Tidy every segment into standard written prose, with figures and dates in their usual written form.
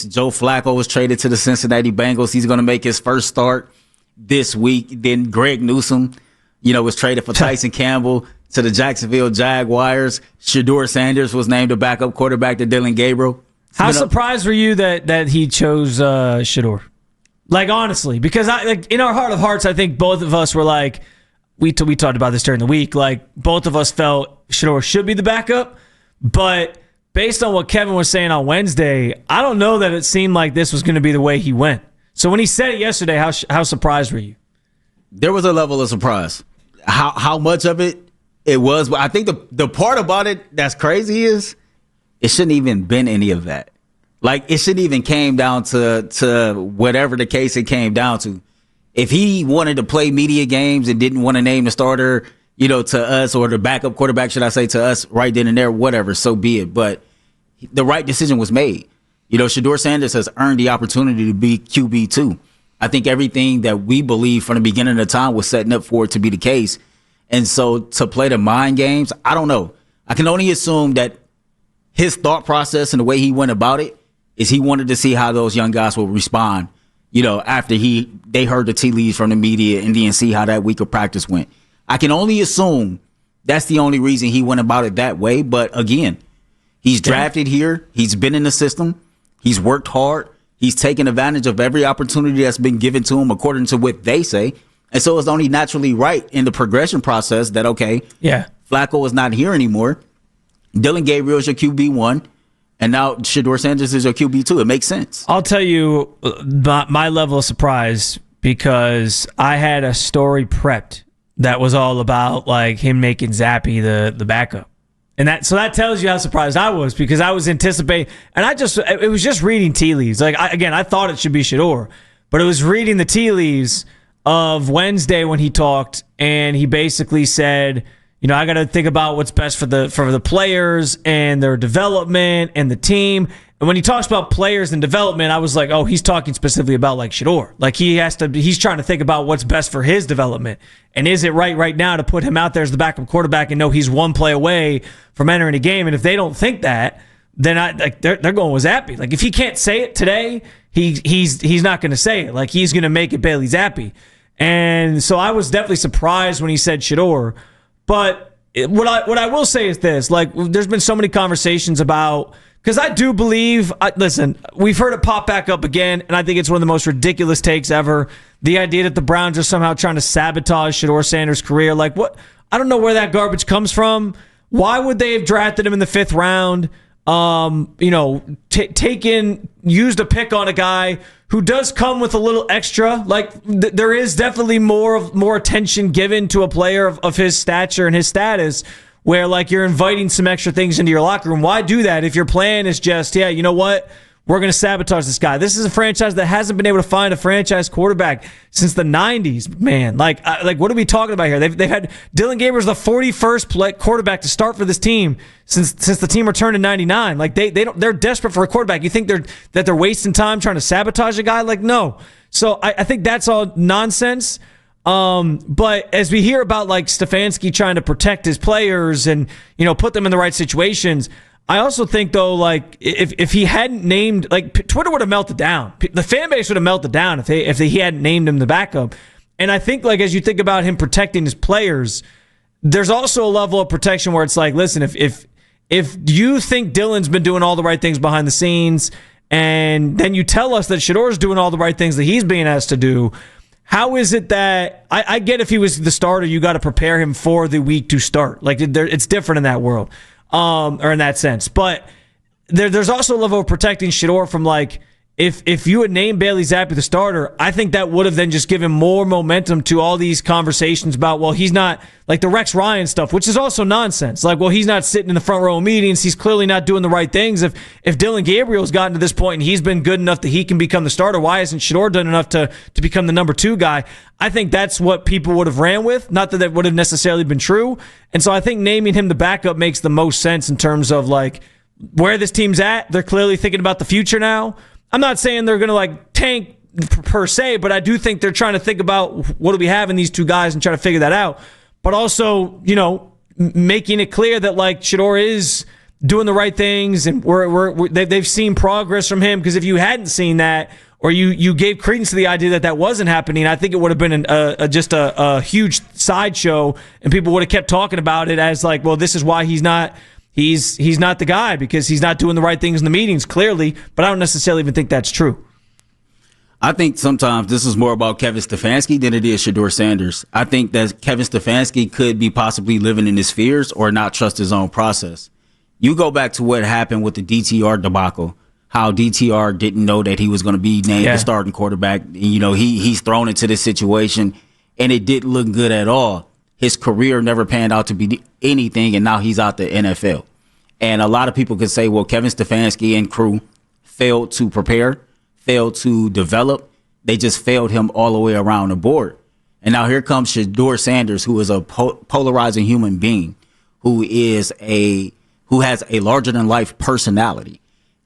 Joe Flacco was traded to the Cincinnati Bengals. He's going to make his first start this week. Then Greg Newsome, was traded for Tyson Campbell to the Jacksonville Jaguars. Shedeur Sanders was named a backup quarterback to Dylan Gabriel. How surprised were you that he chose Shedeur? Like, honestly, because in our heart of hearts, I think both of us were like, we talked about this during the week, like both of us felt Shedeur should be the backup, but based on what Kevin was saying on Wednesday, I don't know that it seemed like this was going to be the way he went. So when he said it yesterday, how surprised were you? There was a level of surprise. How much of it was, but I think the part about it that's crazy is it shouldn't even been any of that. Like, it shouldn't even came down to whatever the case it came down to. If he wanted to play media games and didn't want to name the starter, to us, or the backup quarterback, should I say, to us right then and there, whatever, so be it. But the right decision was made. Shedeur Sanders has earned the opportunity to be QB2. I think everything that we believe from the beginning of the time was setting up for it to be the case. And so to play the mind games, I don't know. I can only assume that his thought process and the way he went about it is he wanted to see how those young guys would respond, after they heard the tea leaves from the media and then see how that week of practice went. I can only assume that's the only reason he went about it that way. But again, he's drafted here. He's been in the system. He's worked hard. He's taken advantage of every opportunity that's been given to him according to what they say. And so it's only naturally right in the progression process that, okay, Flacco is not here anymore. Dylan Gabriel is your QB1. And now Shedeur Sanders is your QB2. It makes sense. I'll tell you my level of surprise, because I had a story prepped that was all about like him making Zappy the backup. And that tells you how surprised I was, because I was anticipating, and it was just reading tea leaves. Like, I thought it should be Shedeur, but it was reading the tea leaves of Wednesday when he talked, and he basically said, I got to think about what's best for the players and their development and the team. And when he talks about players and development, I was like, oh, he's talking specifically about like Shedeur. Like he's trying to think about what's best for his development. And is it right now to put him out there as the backup quarterback and know he's one play away from entering a game? And if they don't think that, then they're going with Zappy. Like, if he can't say it today, he's not going to say it. Like, he's going to make it Bailey Zappy. And so I was definitely surprised when he said Shedeur. But what I will say is this: like, there's been so many conversations about, because I do believe, listen, we've heard it pop back up again, and I think it's one of the most ridiculous takes ever. The idea that the Browns are somehow trying to sabotage Shedeur Sanders' career. Like, what? I don't know where that garbage comes from. Why would they have drafted him in the 5th round? Used a pick on a guy who does come with a little extra. Like, there is definitely more attention given to a player of his stature and his status, where like you're inviting some extra things into your locker room. Why do that if your plan is just, you know what? We're going to sabotage this guy. This is a franchise that hasn't been able to find a franchise quarterback since the 90s, man. Like what are we talking about here? They've had Dylan Gabriel's the 41st quarterback to start for this team since the team returned in 99. Like they're desperate for a quarterback. You think they're wasting time trying to sabotage a guy? Like, no. So I think that's all nonsense. But as we hear about like Stefanski trying to protect his players and, put them in the right situations, I also think, though, like, if he hadn't named, like, Twitter would have melted down. The fan base would have melted down if he hadn't named him the backup. And I think, like, as you think about him protecting his players, there's also a level of protection where it's like, listen, if you think Dylan's been doing all the right things behind the scenes, and then you tell us that Shedeur's doing all the right things that he's being asked to do, how is it that I get if he was the starter, you got to prepare him for the week to start. Like, it's different in that world. Or in that sense. But there's also a level of protecting Shedeur from, like, if you had named Bailey Zappe the starter, I think that would have then just given more momentum to all these conversations about, well, he's not, like the Rex Ryan stuff, which is also nonsense. Like, well, he's not sitting in the front row of meetings. He's clearly not doing the right things. If Dylan Gabriel's gotten to this point and he's been good enough that he can become the starter, why hasn't Shedeur done enough to become the number 2 guy? I think that's what people would have ran with. Not that would have necessarily been true. And so I think naming him the backup makes the most sense in terms of, like, where this team's at. They're clearly thinking about the future now. I'm not saying they're going to, like, tank per se, but I do think they're trying to think about what do we have in these 2 guys and try to figure that out. But also, making it clear that, like, Shedeur is doing the right things and they've seen progress from him. Because if you hadn't seen that, or you gave credence to the idea that wasn't happening, I think it would have been just a huge sideshow, and people would have kept talking about it as like, well, this is why he's not the guy, because he's not doing the right things in the meetings, clearly. But I don't necessarily even think that's true. I think sometimes this is more about Kevin Stefanski than it is Shedeur Sanders. I think that Kevin Stefanski could be possibly living in his fears or not trust his own process. You go back to what happened with the DTR debacle, how DTR didn't know that he was going to be named the starting quarterback. You know, he's thrown into this situation, and it didn't look good at all. His career never panned out to be anything, and now he's out the NFL. And a lot of people could say, well, Kevin Stefanski and crew failed to prepare, failed to develop. They just failed him all the way around the board. And now here comes Shedeur Sanders, who is a polarizing human being, who has a larger-than-life personality.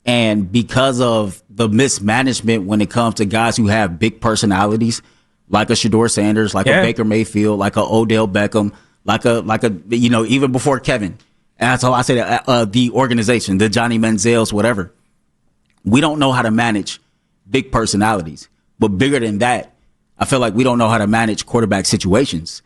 And because of the mismanagement when it comes to guys who have big personalities, like a Shedeur Sanders, like a Baker Mayfield, like a Odell Beckham, like a even before Kevin. And that's how I say that, the organization, the Johnny Manziels, whatever. We don't know how to manage big personalities. But bigger than that, I feel like we don't know how to manage quarterback situations.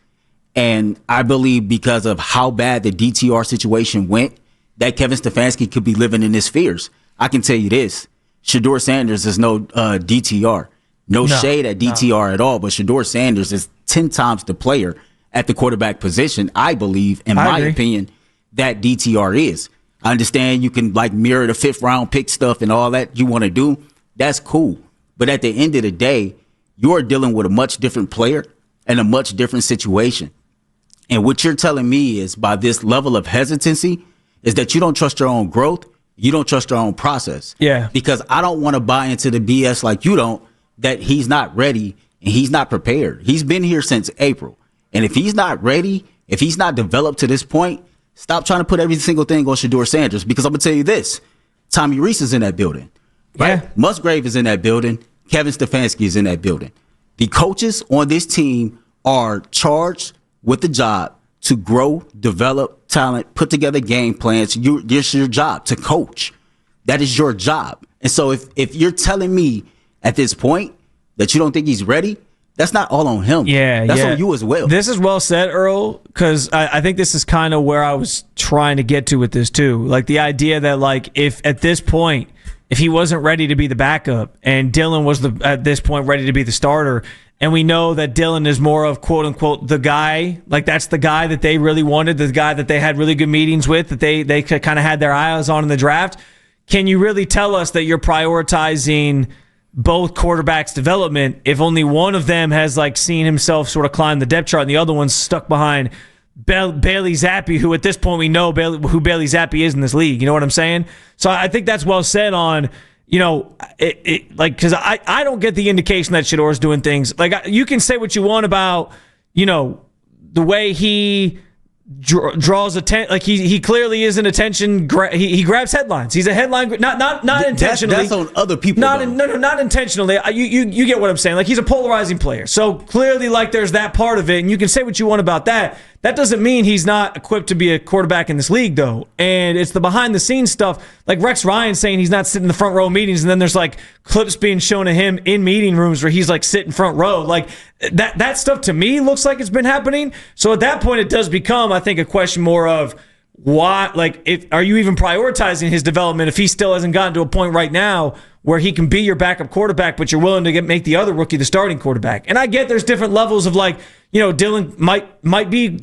And I believe because of how bad the DTR situation went, that Kevin Stefanski could be living in his fears. I can tell you this, Shedeur Sanders is no DTR. No shade at DTR at all, but Shedeur Sanders is 10 times the player at the quarterback position, I believe, in my opinion, that DTR is. I understand you can like mirror the 5th round pick stuff and all that you want to do. That's cool. But at the end of the day, you're dealing with a much different player and a much different situation. And what you're telling me is by this level of hesitancy is that you don't trust your own growth. You don't trust your own process. Yeah. Because I don't want to buy into the BS like you don't, that he's not ready and he's not prepared. He's been here since April. And if he's not ready, if he's not developed to this point, stop trying to put every single thing on Shedeur Sanders. Because I'm going to tell you this, Tommy Reese is in that building. Right? Yeah. Musgrave is in that building. Kevin Stefanski is in that building. The coaches on this team are charged with the job to grow, develop talent, put together game plans. It's your job to coach. That is your job. And so if you're telling me at this point that you don't think he's ready, that's not all on him. That's on you as well. This is well said, Earl, because I think this is kind of where I was trying to get to with this too. Like the idea that like if at this point, if he wasn't ready to be the backup and Dylan was at this point ready to be the starter, and we know that Dylan is more of, quote unquote, the guy, like that's the guy that they really wanted, the guy that they had really good meetings with, that they kind of had their eyes on in the draft. Can you really tell us that you're prioritizing both quarterbacks' development if only one of them has like seen himself sort of climb the depth chart and the other one's stuck behind Bailey Zappi, who at this point we know who Bailey Zappi is in this league? You know what I'm saying? So I think that's well said on, you know, because I don't get the indication that Shedeur is doing things. Like, you can say what you want about, you know, the way he draws attention. Like, he clearly is an attention. He grabs headlines. He's a headline. Not intentionally. That's on other people. Not intentionally. You get what I'm saying. Like, he's a polarizing player. So clearly, like, there's that part of it, and you can say what you want about that. That doesn't mean he's not equipped to be a quarterback in this league, though. And it's the behind-the-scenes stuff. Like Rex Ryan saying he's not sitting in the front row meetings, and then there's, like, clips being shown of him in meeting rooms where he's, like, sitting front row. Like, that stuff to me looks like it's been happening. So at that point, it does become, I think, a question more of why, like, are you even prioritizing his development if he still hasn't gotten to a point right now where he can be your backup quarterback, but you're willing to make the other rookie the starting quarterback? And I get there's different levels of, like, you know, Dylan might be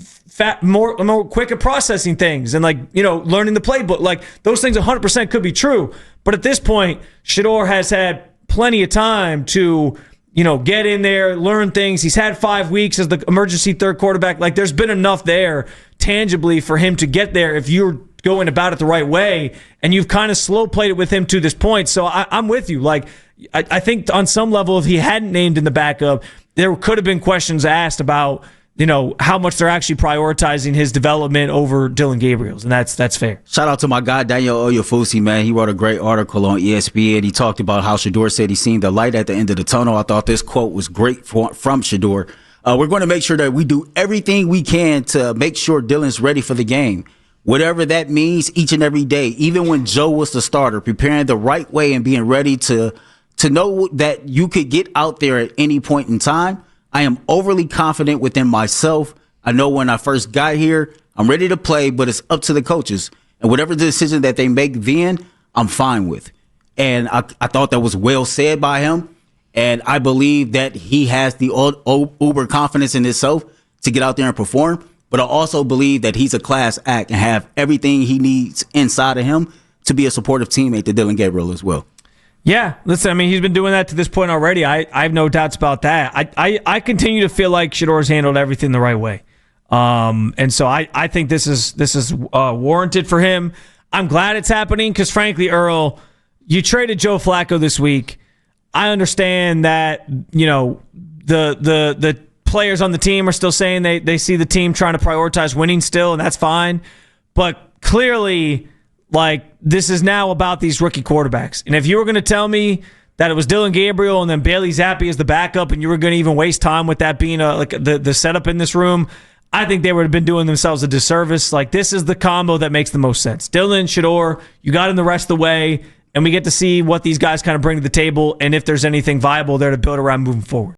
more quick at processing things and, like, you know, learning the playbook. Like, those things 100% could be true. But at this point, Shedeur has had plenty of time to, you know, get in there, learn things. He's had 5 weeks as the emergency third quarterback. Like, there's been enough there tangibly for him to get there if you're going about it the right way. And you've kind of slow played it with him to this point. So I'm with you. Like, I think on some level, if he hadn't named in the backup, there could have been questions asked about, you know, how much they're actually prioritizing his development over Dylan Gabriel's, and that's fair. Shout out to my guy, Daniel Oyefusi, man. He wrote a great article on ESPN. He talked about how Shedeur said he seen the light at the end of the tunnel. I thought this quote was great from Shedeur. We're going to make sure that we do everything we can to make sure Dylan's ready for the game. whatever that means each and every day, even when Joe was the starter, preparing the right way and being ready to know that you could get out there at any point in time. I am overly confident within myself. I know when I first got here, I'm ready to play, but it's up to the coaches. And whatever decision that they make then, I'm fine with. And I thought that was well said by him. And I believe that he has the uber confidence in himself to get out there and perform. But I also believe that he's a class act and have everything he needs inside of him to be a supportive teammate to Dylan Gabriel as well. Yeah, listen, I mean, he's been doing that to this point already. I have no doubts about that. I continue to feel like Shedor's handled everything the right way. And so I think this is warranted for him. I'm glad it's happening because, frankly, Earl, you traded Joe Flacco this week. I understand that, you know, the players on the team are still saying they see the team trying to prioritize winning still, and that's fine. But clearly, like, this is now about these rookie quarterbacks. And if you were going to tell me that it was Dylan Gabriel and then Bailey Zappi as the backup and you were going to even waste time with that being the setup in this room, I think they would have been doing themselves a disservice. Like, this is the combo that makes the most sense. Dylan, Shedeur, you got him the rest of the way, and we get to see what these guys kind of bring to the table and if there's anything viable there to build around moving forward.